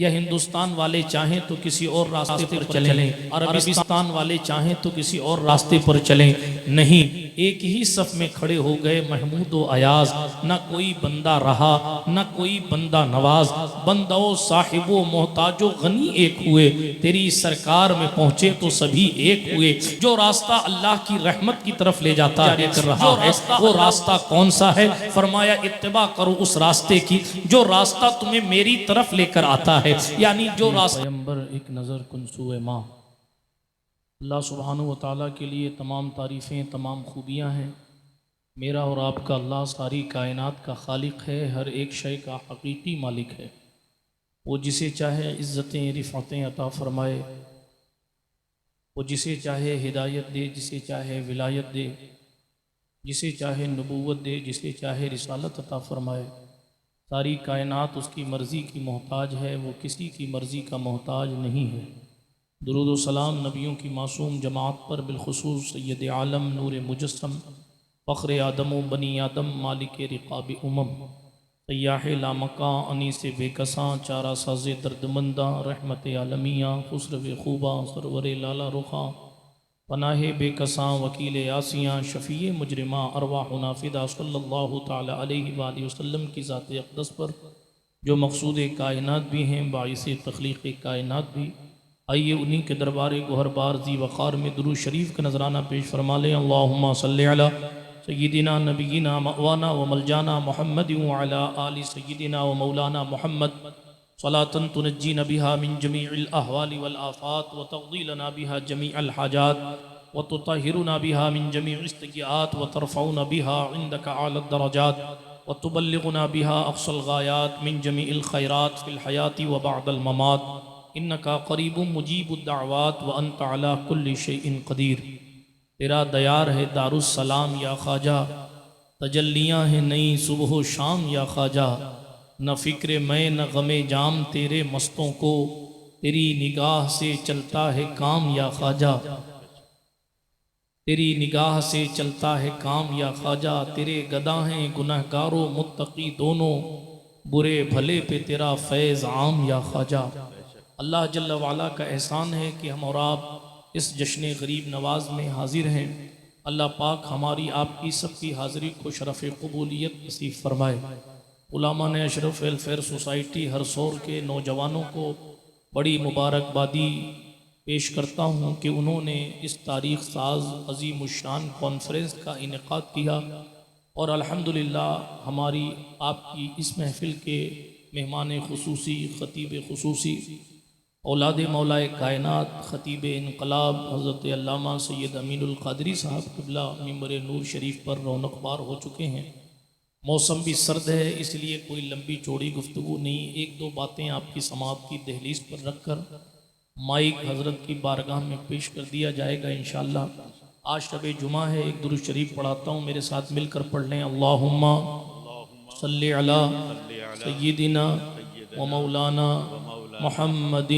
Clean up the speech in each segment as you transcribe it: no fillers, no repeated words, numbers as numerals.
یا ہندوستان والے چاہیں تو کسی اور راستے پر چلیں، عربستان والے چاہیں تو کسی اور راستے پر چلیں، نہیں، ایک ہی صف میں کھڑے ہو گئے محمود و ایاز، نہ کوئی بندہ رہا نہ کوئی بندہ نواز، بندہ و صاحب و محتاج و غنی ایک ہوئے، تیری سرکار میں پہنچے تو سبھی ایک ہوئے۔ جو راستہ اللہ کی رحمت کی طرف لے جاتا ہے وہ راستہ کون سا ہے؟ فرمایا اتباع کرو اس راستے کی جو راستہ تمہیں میری طرف لے کر آتا ہے، یعنی جو راستہ پیغمبر ایک نظر کن سوئے ماں۔ اللہ سبحانہ و تعالیٰ کے لیے تمام تعریفیں، تمام خوبیاں ہیں۔ میرا اور آپ کا اللہ ساری کائنات کا خالق ہے، ہر ایک شے کا حقیقی مالک ہے۔ وہ جسے چاہے عزتیں رفعتیں عطا فرمائے، وہ جسے چاہے ہدایت دے، جسے چاہے ولایت دے، جسے چاہے نبوت دے، جسے چاہے رسالت عطا فرمائے۔ ساری کائنات اس کی مرضی کی محتاج ہے، وہ کسی کی مرضی کا محتاج نہیں ہے۔ درود و سلام نبیوں کی معصوم جماعت پر، بالخصوص سید عالم نور مجسم فخر آدم و بنی آدم مالک رقاب سیاح لامکاں انیس بے کساں چارہ ساز دردمنداں رحمت عالمیاں خسرو خوباں سرور لالا رخاں پناہ بے کساں وکیل آسیاں شفیع مجرماں ارواح نافدہ صلی اللہ تعالی علیہ وآلہ وسلم کی ذات اقدس پر جو مقصود کائنات بھی ہیں، باعث تخلیق کائنات بھی۔ آئیے انہی کے دربار گوہر بار ذی وقار میں درود شریف کا نذرانہ پیش فرما لیں۔ اللہم صلی علی سیدنا نبینا مأوانا و ملجانا محمد وعلا آل سیدنا و مولانا محمد صلاة تنجینا بها من جمیع الاحوال والآفات وتقضی لنا بها جمیع الحاجات وتطہرنا بها من جمیع السیئات وترفعنا بها عندك اعلی الدرجات وتبلغنا بها اقصى الغایات من جمیع الخیرات فی الحیاة وبعد الممات انك قریب مجیب الدعوات وانت علی کل شیء قدیر۔ تیرا دیار ہے دار السلام یا خواجہ، تجلیاں ہیں نئی صبح و شام یا خواجہ، نہ فکر میں نہ غم جام تیرے مستوں کو، تیری نگاہ سے چلتا ہے کام یا خواجہ، تیری نگاہ سے چلتا ہے کام یا خواجہ، تیرے گدا ہیں گنہگار و متقی دونوں، برے بھلے پہ تیرا فیض عام یا خواجہ۔ اللہ جل وعلا کا احسان ہے کہ ہم اور آپ اس جشن غریب نواز میں حاضر ہیں۔ اللہ پاک ہماری آپ کی سب کی حاضری کو شرف قبولیت نصیب فرمائے۔ علماء نے اشرف ویلفیئر سوسائٹی ہر سور کے نوجوانوں کو بڑی مبارکبادی پیش کرتا ہوں کہ انہوں نے اس تاریخ ساز عظیم الشان کانفرنس کا انعقاد کیا، اور الحمدللہ ہماری آپ کی اس محفل کے مہمان خصوصی، خطیب خصوصی، اولاد مولا کائنات، خطیب انقلاب حضرت علامہ سید امین القادری صاحب قبلہ ممبر نور شریف پر رونق بار ہو چکے ہیں۔ موسم بھی سرد ہے، اس لیے کوئی لمبی چوڑی گفتگو نہیں، ایک دو باتیں آپ کی سماعت کی دہلیز پر رکھ کر مائک حضرت کی بارگاہ میں پیش کر دیا جائے گا انشاءاللہ۔ آج شب جمعہ ہے، ایک درود شریف پڑھاتا ہوں، میرے ساتھ مل کر پڑھ لیں۔ اللہم صلی علی سیدنا و مولانا محمد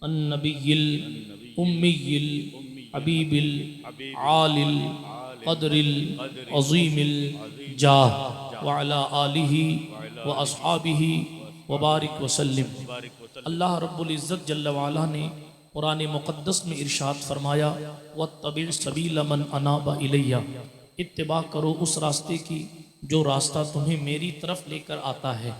النبی الامی الحبیب العالی القدر العظیم الجاہ وعلا آلہ و اصحابہ وبارک وسلم۔ اللہ رب العزت جل وعلا نے قرآن مقدس میں ارشاد فرمایا وَاتَّبِعْ سَبِيلَ مَنْ أَنَابَ إِلَيَّ، اتباع کرو اس راستے کی جو راستہ تمہیں میری طرف لے کر آتا ہے۔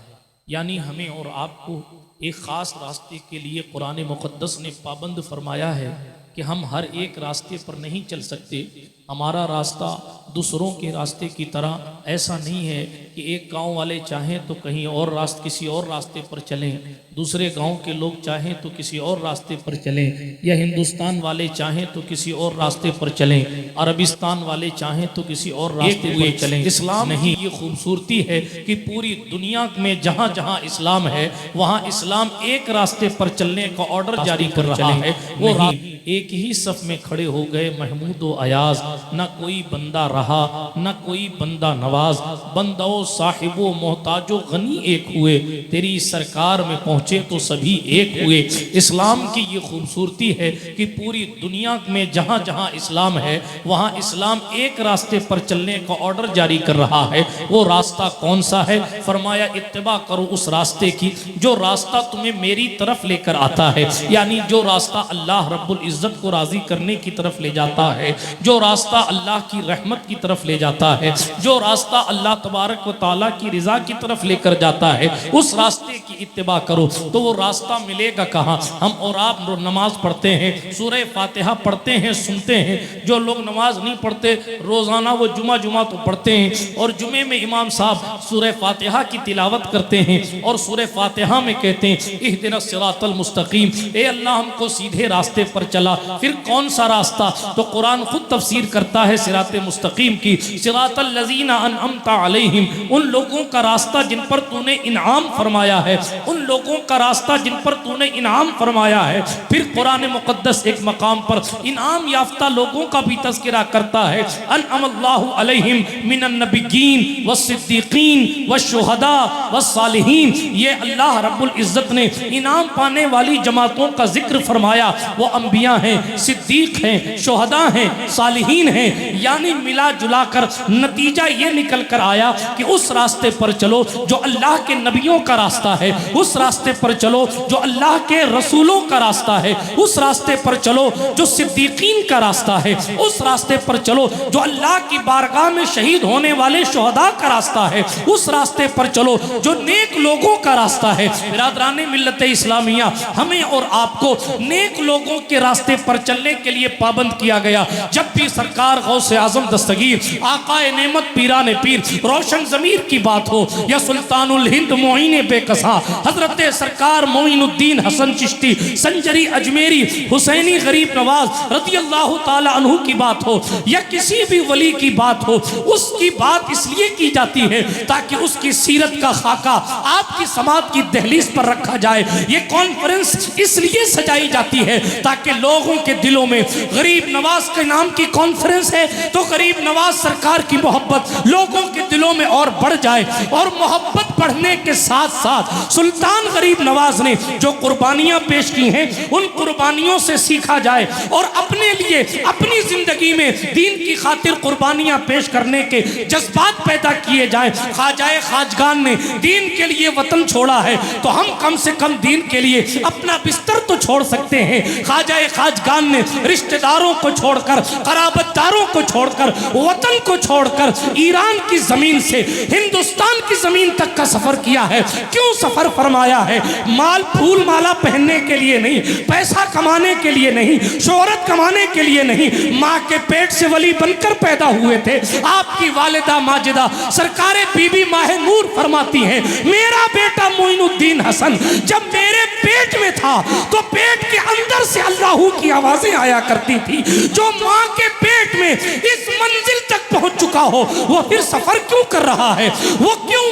یعنی ہمیں اور آپ کو ایک خاص راستے کے لیے قرآن مقدس نے پابند فرمایا ہے کہ ہم ہر ایک راستے پر نہیں چل سکتے۔ ہمارا راستہ دوسروں کے راستے کی طرح ایسا نہیں ہے کہ ایک گاؤں والے چاہیں تو کہیں اور کسی اور راستے پر چلیں، دوسرے گاؤں کے لوگ چاہیں تو کسی اور راستے پر چلیں، یا ہندوستان والے چاہیں تو کسی اور راستے پر چلیں، عربستان والے چاہیں تو کسی اور راستے پر چلیں۔ اسلام نہیں، یہ خوبصورتی ہے کہ پوری دنیا میں جہاں جہاں اسلام ہے وہاں اسلام ایک راستے پر چلنے کا آرڈر جاری کر رہا ہے، وہ ایک ہی صف میں کھڑے ہو گئے محمود و ایاز، نہ کوئی بندہ رہا نہ کوئی بندہ نواز، بندہ و صاحب و محتاج و غنی ایک ہوئے، تیری سرکار میں پہنچے تو سبھی ایک ہوئے۔ اسلام کی یہ خوبصورتی ہے کہ پوری دنیا میں جہاں جہاں اسلام ہے وہاں اسلام ایک راستے پر چلنے کا آرڈر جاری کر رہا ہے۔ وہ راستہ کون سا ہے؟ فرمایا اتباع کرو اس راستے کی جو راستہ تمہیں میری طرف لے کر آتا ہے، یعنی جو راستہ اللہ رب العزت کو راضی کرنے کی طرف لے جاتا ہے، جو راستہ اللہ کی رحمت کی طرف لے جاتا ہے، جو راستہ اللہ تبارک و تعالیٰ کی رضا کی طرف لے کر جاتا ہے، اس راستے کی اتباع کرو۔ تو وہ راستہ ملے گا کہاں؟ ہم اور آپ نماز پڑھتے ہیں، سورہ فاتحہ پڑھتے ہیں، سنتے ہیں۔ جو لوگ نماز نہیں پڑھتے روزانہ وہ جمعہ تو پڑھتے ہیں، اور جمعے میں امام صاحب سورہ فاتحہ کی تلاوت کرتے ہیں اور سورہ فاتحہ میں کہتے ہیں اہدنا الصراط المستقیم، اے اللہ ہم کو سیدھے راستے پر چلا۔ پھر کون سا راستہ؟ تو قرآن خود تفسیر کرتا ہے صراط مستقیم کی، صراط الذین انعمت علیہم، ان لوگوں کا راستہ جن پر تو نے انعام فرمایا ہے، ان لوگوں کا راستہ جن پر تو نے انعام فرمایا ہے۔ پھر قرآن مقدس ایک مقام پر انعام یافتہ لوگوں کا بھی تذکرہ کرتا ہے، انعم اللہ علیہم من النبیین والصدیقین والشہداء والصالحین۔ یہ اللہ رب العزت نے انعام پانے والی جماعتوں کا ذکر فرمایا، وہ انبیاء ہیں، صدیق ہیں، شہداء ہیں، صالحین ہیں، یعنی ملا جلا کر نتیجہ یہ نکل کر آیا کہ اس راستے پر چلو جو اللہ کے نبیوں کا راستہ ہے، اس راستے پر چلو جو اللہ کے رسولوں کا راستہ ہے، اس راستے پر چلو جو صدیقین کا راستہ ہے، اس راستے پر چلو جو اللہ کی بارگاہ میں شہید ہونے والے شہداء کا راستہ ہے، اس راستے پر چلو جو نیک لوگوں کا راستہ ہے۔ برادران ملت اسلامیہ، ہمیں اور آپ کو نیک لوگوں کے راستے پر چلنے کے لیے پابند کیا گیا۔ جب بھی سرکار غوث اعظم دستگیر آقا نعمت پیران پیر روشن ضمیر کی بات ہو یا سلطان الہند معین بے کساں حضرت سرکار معین الدین حسن چشتی سنجری اجمیری حسینی غریب نواز رضی اللہ تعالی عنہ کی بات ہو یا کسی بھی ولی کی بات ہو، اس کی بات اس لیے کی جاتی ہے تاکہ اس کی سیرت کا خاکہ آپ کی سماعت کی دہلیز پر رکھا جائے۔ یہ کانفرنس اس لیے سجائی جاتی ہے تاکہ لوگوں کے دلوں میں غریب نواز کے نام کی کانفرنس ہے تو غریب نواز سرکار کی محبت لوگوں کے دلوں میں اور بڑھ جائے، اور محبت بڑھنے کے ساتھ ساتھ سلطان غریب نواز نے جو قربانیاں پیش کی ہیں ان قربانیوں سے سیکھا جائے اور اپنے لیے اپنی زندگی میں دین کی خاطر قربانیاں پیش کرنے کے جذبات پیدا کیے جائیں۔ خواجہ خواجگان نے دین کے لیے وطن چھوڑا ہے تو ہم کم سے کم دین کے لیے اپنا بستر تو چھوڑ سکتے ہیں۔ خواجہ خواجگان نے رشتہ داروں کو چھوڑ کر، قرابت داروں کو چھوڑ کر، وطن کو چھوڑ کر ایران کی زمین سے ہندوستان کی زمین تک کا سفر کیا ہے۔ کیوں سفر فرمایا ہے؟ مال پھول مالا پہننے کے لیے نہیں، پیسہ کمانے کے لیے نہیں، شہرت کمانے کے لیے نہیں، ماں کے پیٹ سے ولی بن کر پیدا ہوئے تھے۔ آپ کی والدہ ماجدہ سرکار بی بی ماہ نور فرماتی ہیں میرا بیٹا معین الدین حسن جب میرے پیٹ میں تھا تو پیٹ کے اندر سے اللہ کی آوازیں آیا کرتی تھی۔ جو ماں کے پیٹ میں اس منزل تک پہنچ چکا ہو وہ پھر سفر کیوں کر رہا ہے؟ وہ کیوں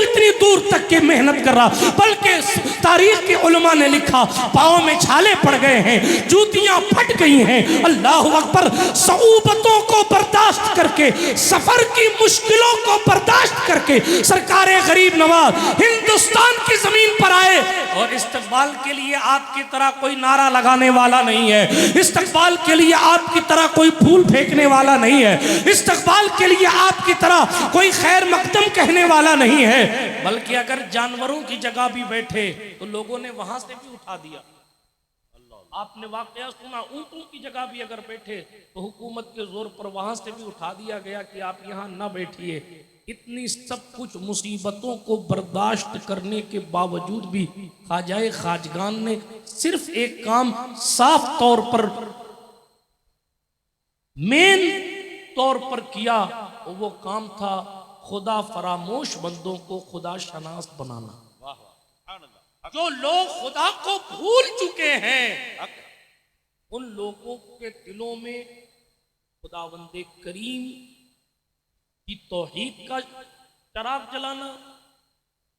اتنی دور تک کے محنت کر رہا؟ بلکہ تاریخ کے علماء نے لکھا پاؤں میں چھالے پڑ گئے ہیں، جوتیاں پھٹ گئی ہیں، اللہ اکبر، صعوبتوں کو برداشت کر کے، سفر کی مشکلوں کو برداشت کر کے سرکار غریب نواز ہندوستان کی زمین پر آئے، اور استقبال کے لیے آپ کی طرح کوئی نعرہ لگانے والا نہیں ہے، استقبال کے لیے آپ کی طرح کوئی پھول پھینکنے والا نہیں ہے، استقبال کے لیے آپ کی طرح کوئی خیر مقدم کہنے والا نہیں ہے، بلکہ اگر جانوروں کی جگہ بھی بیٹھے تو لوگوں نے وہاں سے بھی اٹھا دیا۔ آپ نے واقعہ سنا، اونٹوں کی جگہ بھی اگر بیٹھے تو حکومت کے زور پر وہاں سے بھی اٹھا دیا گیا کہ آپ یہاں نہ بیٹھیے۔ اتنی سب کچھ مصیبتوں کو برداشت کرنے کے باوجود بھی خواجہ خواجگان نے صرف ایک کام صاف طور پر مین طور پر کیا، وہ کام تھا خدا فراموش بندوں کو خدا شناس بنانا۔ جو لوگ خدا کو بھول چکے ہیں ان لوگوں کے دلوں میں خداوند کریم کی توحید کا چراغ جلانا،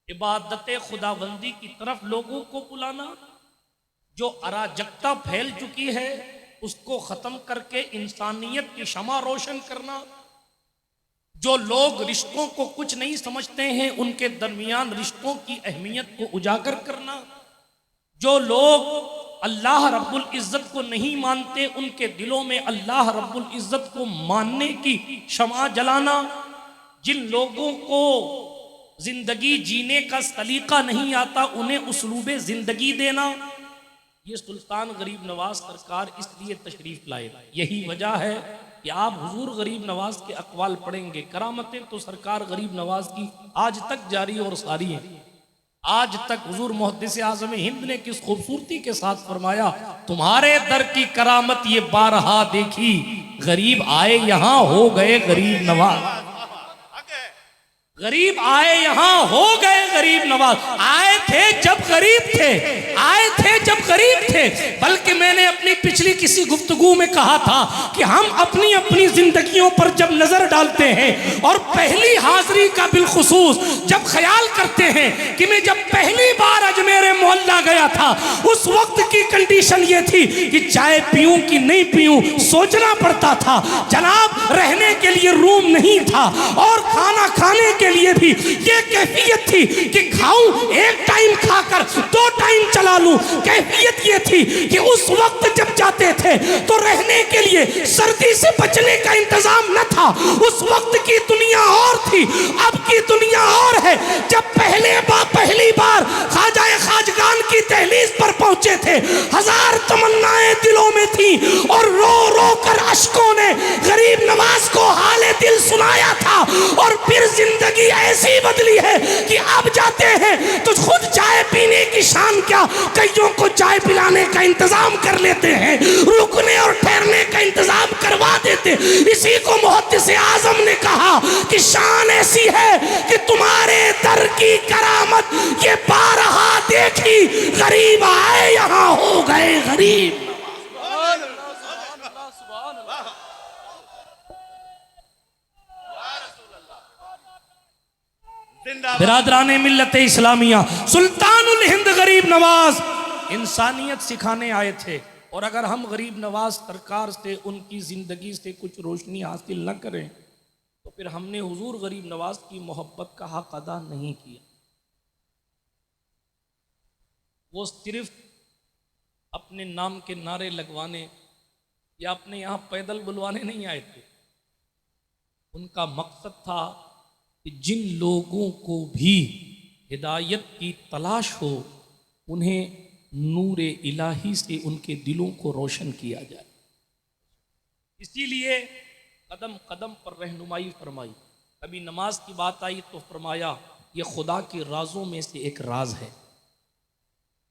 عبادت خداوندی کی طرف لوگوں کو بلانا۔ جو اراجکتا پھیل چکی ہے اس کو ختم کر کے انسانیت کی شمع روشن کرنا. جو لوگ رشتوں کو کچھ نہیں سمجھتے ہیں ان کے درمیان رشتوں کی اہمیت کو اجاگر کرنا. جو لوگ اللہ رب العزت کو نہیں مانتے ان کے دلوں میں اللہ رب العزت کو ماننے کی شمع جلانا. جن لوگوں کو زندگی جینے کا سلیقہ نہیں آتا انہیں اسلوب زندگی دینا. یہ سلطان غریب نواز سرکار اس لیے تشریف لائے. یہی وجہ ہے کہ آپ حضور غریب نواز کے اقوال پڑھیں گے. کرامتیں تو سرکار غریب نواز کی آج تک جاری اور ساری ہیں. آج تک حضور محدث اعظم ہند نے کس خوبصورتی کے ساتھ فرمایا تمہارے در کی کرامت یہ بارہا دیکھی غریب آئے یہاں ہو گئے غریب نواز. غریب آئے یہاں ہو گئے غریب نواز. آئے تھے جب غریب تھے, آئے تھے جب غریب تھے. بلکہ میں نے اپنی پچھلی کسی گفتگو میں کہا تھا کہ ہم اپنی اپنی زندگیوں پر جب نظر ڈالتے ہیں اور پہلی حاضری کا بالخصوص جب خیال کرتے ہیں کہ میں جب پہلی بار اجمیر محلہ گیا تھا اس وقت کی کنڈیشن یہ تھی کہ چائے پیوں کہ نہیں پیوں سوچنا پڑتا تھا. جناب رہنے کے لیے روم نہیں تھا اور کھانا کھانے کے لیے بھی یہ کیفیت تھی کہ کھاؤں ایک ٹائم کھا کر 2 ٹائم چلا لوں. کیفیت یہ تھی کہ اس وقت جب جاتے تھے تو رہنے کے لیے سردی سے بچنے کا انتظام نہ تھا. اس وقت کی دنیا اور تھی, اب کی دنیا اور ہے. جب پہلی بار خواجہ خواجگان کی دہلیز پر پہنچے تھے 1000 تمنائیں دلوں میں تھی اور رو رو کر اشکوں نے غریب نواز کو حال دل سنایا تھا. اور پھر زندگی ایسی بدلی ہے کہ اب جاتے ہیں تو خود چائے پینے کی شان کیا کئیوں کو چائے پلانے کا انتظام کر لیتے ہیں, رکنے اور ٹھہرنے کا انتظام کروا دیتے. اسی کو محدث اعظم نے کہا کہ شان ایسی ہے کہ تمہارے در کی کرامت یہ بارہا دیکھی غریب آئے یہاں ہو گئے غریب. برادران ملت اسلامیہ سلطان الہند غریب نواز انسانیت سکھانے آئے تھے. اور اگر ہم غریب نواز سرکار سے ان کی زندگی سے کچھ روشنی حاصل نہ کریں تو پھر ہم نے حضور غریب نواز کی محبت کا حق ادا نہیں کیا. وہ صرف اپنے نام کے نعرے لگوانے یا اپنے یہاں پیدل بلوانے نہیں آئے تھے. ان کا مقصد تھا کہ جن لوگوں کو بھی ہدایت کی تلاش ہو انہیں نور الہی سے ان کے دلوں کو روشن کیا جائے. اسی لیے قدم قدم پر رہنمائی فرمائی. کبھی نماز کی بات آئی تو فرمایا یہ خدا کے رازوں میں سے ایک راز ہے.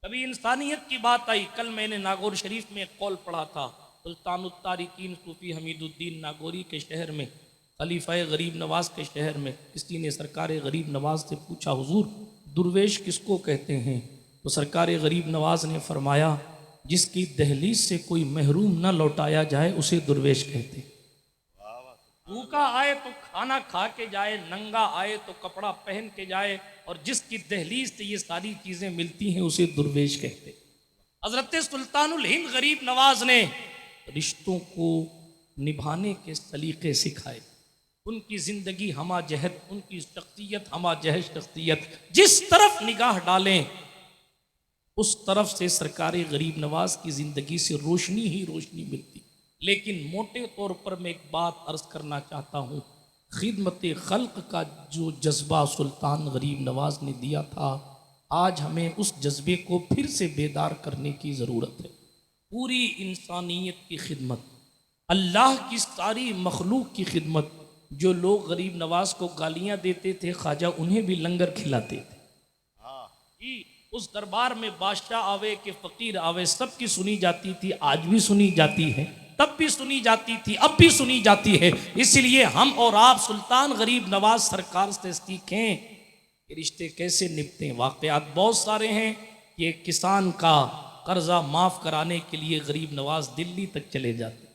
کبھی انسانیت کی بات آئی. کل میں نے ناگور شریف میں ایک قول پڑھا تھا. سلطان الطارقین صوفی حمید الدین ناگوری کے شہر میں خلیفہ غریب نواز کے شہر میں کسی نے سرکار غریب نواز سے پوچھا حضور درویش کس کو کہتے ہیں؟ تو سرکار غریب نواز نے فرمایا جس کی دہلیز سے کوئی محروم نہ لوٹایا جائے اسے درویش کہتے. بھوکا آئے تو کھانا کھا کے جائے, ننگا آئے تو کپڑا پہن کے جائے, اور جس کی دہلیز سے یہ ساری چیزیں ملتی ہیں اسے درویش کہتے. حضرت سلطان الہند غریب نواز نے رشتوں کو نبھانے کے سلیقے سکھائے. ان کی زندگی ہمہ جہت, ان کی شخصیت ہمہ جہت شخصیت. جس طرف نگاہ ڈالیں اس طرف سے سرکار غریب نواز کی زندگی سے روشنی ہی روشنی ملتی. لیکن موٹے طور پر میں ایک بات عرض کرنا چاہتا ہوں. خدمت خلق کا جو جذبہ سلطان غریب نواز نے دیا تھا آج ہمیں اس جذبے کو پھر سے بیدار کرنے کی ضرورت ہے. پوری انسانیت کی خدمت, اللہ کی ساری مخلوق کی خدمت. جو لوگ غریب نواز کو گالیاں دیتے تھے خواجہ انہیں بھی لنگر کھلاتے تھے. اس دربار میں بادشاہ آوے کہ فقیر آوے سب کی سنی جاتی تھی. آج بھی سنی جاتی ہے, تب بھی سنی جاتی تھی, اب بھی سنی جاتی ہے. اس لیے ہم اور آپ سلطان غریب نواز سرکار سے سیکھیں کہ رشتے کیسے نبھتے. واقعات بہت سارے ہیں کہ کسان کا قرضہ معاف کرانے کے لیے غریب نواز دلی تک چلے جاتے.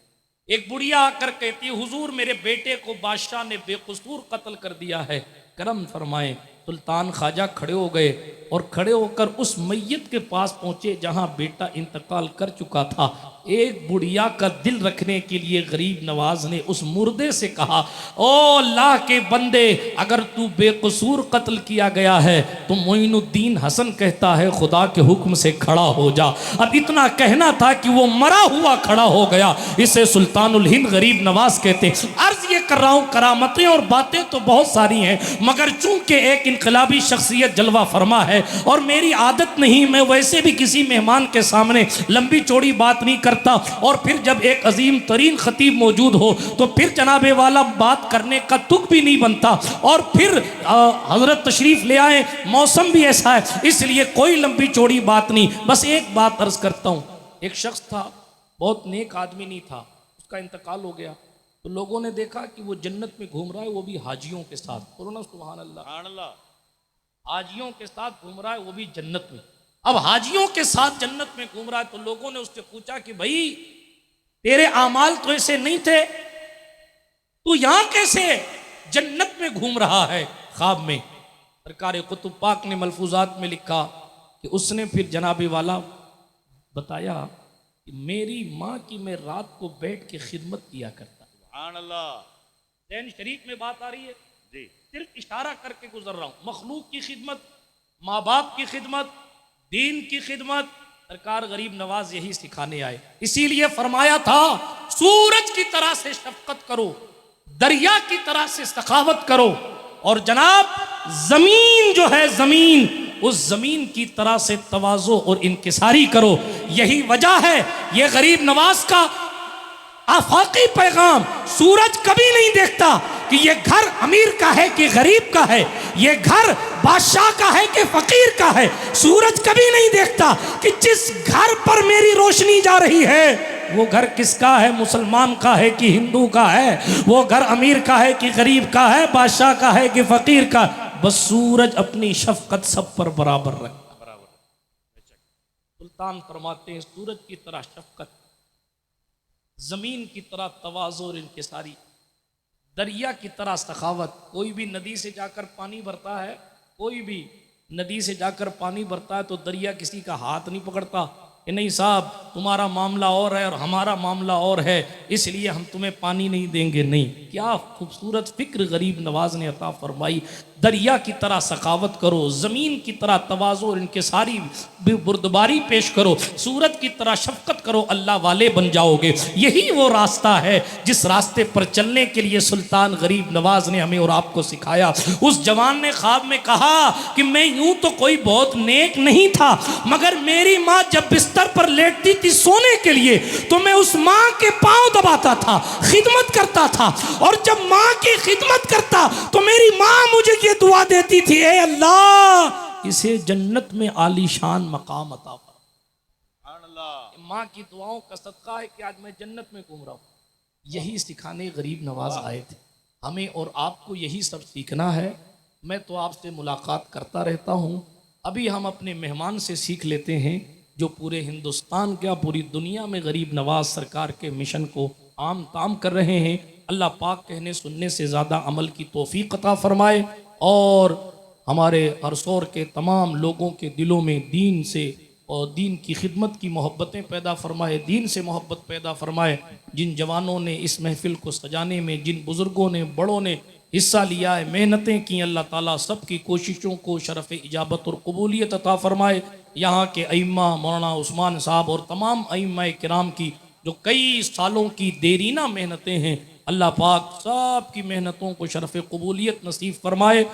ایک بڑھیا آ کر کہتی حضور میرے بیٹے کو بادشاہ نے بے قصور قتل کر دیا ہے, کرم فرمائیں. سلطان خواجہ کھڑے ہو گئے اور کھڑے ہو کر اس میت کے پاس پہنچے جہاں بیٹا انتقال کر چکا تھا۔ ایک بڑھیا کا دل رکھنے کے لیے غریب نواز نے اس مردے سے کہا، او اللہ کے بندے، اگر تو بے قصور قتل کیا گیا ہے تو معین الدین حسن کہتا ہے خدا کے حکم سے کھڑا ہو جا۔ اب اتنا کہنا تھا کہ وہ مرا ہوا کھڑا ہو گیا۔ اسے سلطان الہند غریب نواز کہتے ہیں۔ عرض یہ کر رہا ہوں، کرامتیں اور باتیں تو بہت ساری ہیں، مگر چونکہ ایک انقلابی شخصیت جلوہ فرما ہے اور میری عادت نہیں، میں ویسے بھی کسی مہمان کے سامنے لمبی چوڑی بات نہیں کرتا، اور پھر جب ایک عظیم ترین خطیب موجود ہو تو پھر جناب والا بات کرنے کا تک بھی نہیں بنتا، اور پھر حضرت تشریف لے آئے، موسم بھی ایسا ہے، اس لیے کوئی لمبی چوڑی بات نہیں، بس ایک بات عرض کرتا ہوں۔ ایک شخص تھا، بہت نیک آدمی نہیں تھا، اس کا انتقال ہو گیا، تو لوگوں نے دیکھا کہ وہ جنت میں گھوم رہا ہے، وہ بھی حاجیوں کے ساتھ، بولو نا سبحان اللہ، حاجیوں کے ساتھ گھوم رہا ہے، وہ بھی جنت میں۔ اب حاجیوں کے ساتھ جنت میں گھوم رہا ہے تو لوگوں نے اس سے پوچھا کہ بھائی تیرے اعمال تو ایسے نہیں تھے، تو یہاں کیسے جنت میں گھوم رہا ہے خواب میں؟ سرکار قطب پاک نے ملفوظات میں لکھا کہ اس نے پھر جناب والا بتایا کہ میری ماں کی میں رات کو بیٹھ کے خدمت کیا کرتا۔ سبحان اللہ، ذہن شریف میں بات آ رہی ہے جی، صرف اشارہ کر کے گزر رہا ہوں۔ مخلوق کی خدمت، ماں باپ کی خدمت، دین کی خدمت، سرکار غریب نواز یہی سکھانے آئے۔ اسی لیے فرمایا تھا سورج کی طرح سے شفقت کرو، دریا کی طرح سے سخاوت کرو، اور جناب زمین جو ہے زمین، اس زمین کی طرح سے تواضع اور انکساری کرو۔ یہی وجہ ہے یہ غریب نواز کا آفاقی پیغام۔ سورج کبھی نہیں دیکھتا کہ یہ گھر امیر کا ہے کہ غریب کا ہے، یہ گھر بادشاہ کا ہے کہ فقیر کا ہے۔ سورج کبھی نہیں دیکھتا کہ جس گھر پر میری روشنی جا رہی ہے وہ گھر کس کا ہے، مسلمان کا ہے کہ ہندو کا ہے، وہ گھر امیر کا ہے کہ غریب کا ہے، بادشاہ کا ہے کہ فقیر کا۔ بس سورج اپنی شفقت سب پر برابر رکھتا۔ سلطان فرماتے ہیں سورج کی طرح شفقت، زمین کی طرح تواضع اور انکساری، دریا کی طرح سخاوت۔ کوئی بھی ندی سے جا کر پانی بھرتا ہے، کوئی بھی ندی سے جا کر پانی بھرتا ہے تو دریا کسی کا ہاتھ نہیں پکڑتا کہ نہیں صاحب تمہارا معاملہ اور ہے اور ہمارا معاملہ اور ہے، اس لیے ہم تمہیں پانی نہیں دیں گے۔ نہیں، کیا خوبصورت فکر غریب نواز نے عطا فرمائی۔ دریا کی طرح سخاوت کرو، زمین کی طرح تواضع اور انکساری بردباری پیش کرو، سورج کی طرح شفقت کرو، اللہ والے بن جاؤ گے۔ یہی وہ راستہ ہے جس راستے پر چلنے کے لیے سلطان غریب نواز نے ہمیں اور آپ کو سکھایا۔ اس جوان نے خواب میں کہا کہ میں یوں تو کوئی بہت نیک نہیں تھا، مگر میری ماں جب بستر پر لیٹتی تھی سونے کے لیے تو میں اس ماں کے پاؤں دباتا تھا، خدمت کرتا تھا، اور جب ماں کی خدمت کرتا تو میری ماں مجھے یہ دعا دیتی تھی، اے اللہ اسے جنت میں عالی شان مقام عطا فرما۔ ماں کی دعاؤں کا صدقہ ہے کہ آج میں جنت میں گھوم رہا ہوں۔ یہی سکھانے غریب نواز آئے تھے، ہمیں اور آپ کو یہی سب سیکھنا ہے۔ میں تو آپ سے ملاقات کرتا رہتا ہوں، ابھی ہم اپنے مہمان سے سیکھ لیتے ہیں جو پورے ہندوستان کیا پوری دنیا میں غریب نواز سرکار کے مشن کو عام تام کر رہے ہیں۔ اللہ پاک کہنے سننے سے زیادہ عمل کی توفیق عطا فرمائے، اور ہمارے ارسور کے تمام لوگوں کے دلوں میں دین سے اور دین کی خدمت کی محبتیں پیدا فرمائے، دین سے محبت پیدا فرمائے۔ جن جوانوں نے اس محفل کو سجانے میں، جن بزرگوں نے، بڑوں نے حصہ لیا ہے، محنتیں کی، اللہ تعالیٰ سب کی کوششوں کو شرف اجابت اور قبولیت عطا فرمائے۔ یہاں کے ائمہ مولانا عثمان صاحب اور تمام ائمہ کرام کی جو کئی سالوں کی دیرینہ محنتیں ہیں، اللہ پاک سب کی محنتوں کو شرف قبولیت نصیب فرمائے،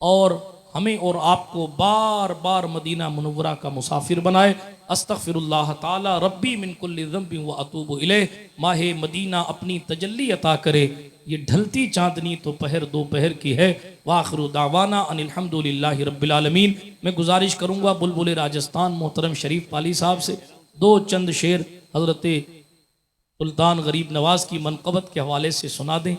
اور ہمیں اور آپ کو بار بار مدینہ منورہ کا مسافر بنائے۔ استغفر اللہ تعالی ربی من کل ذنب و اتوب الیہ۔ ماہ مدینہ اپنی تجلی عطا کرے، یہ ڈھلتی چاندنی تو پہر دوپہر کی ہے۔ وآخر دعوانا ان الحمدللہ رب العالمین۔ میں گزارش کروں گا بلبل راجستان محترم شریف پالی صاحب سے دو چند شعر حضرت سلطان غریب نواز کی منقبت کے حوالے سے سنا دیں۔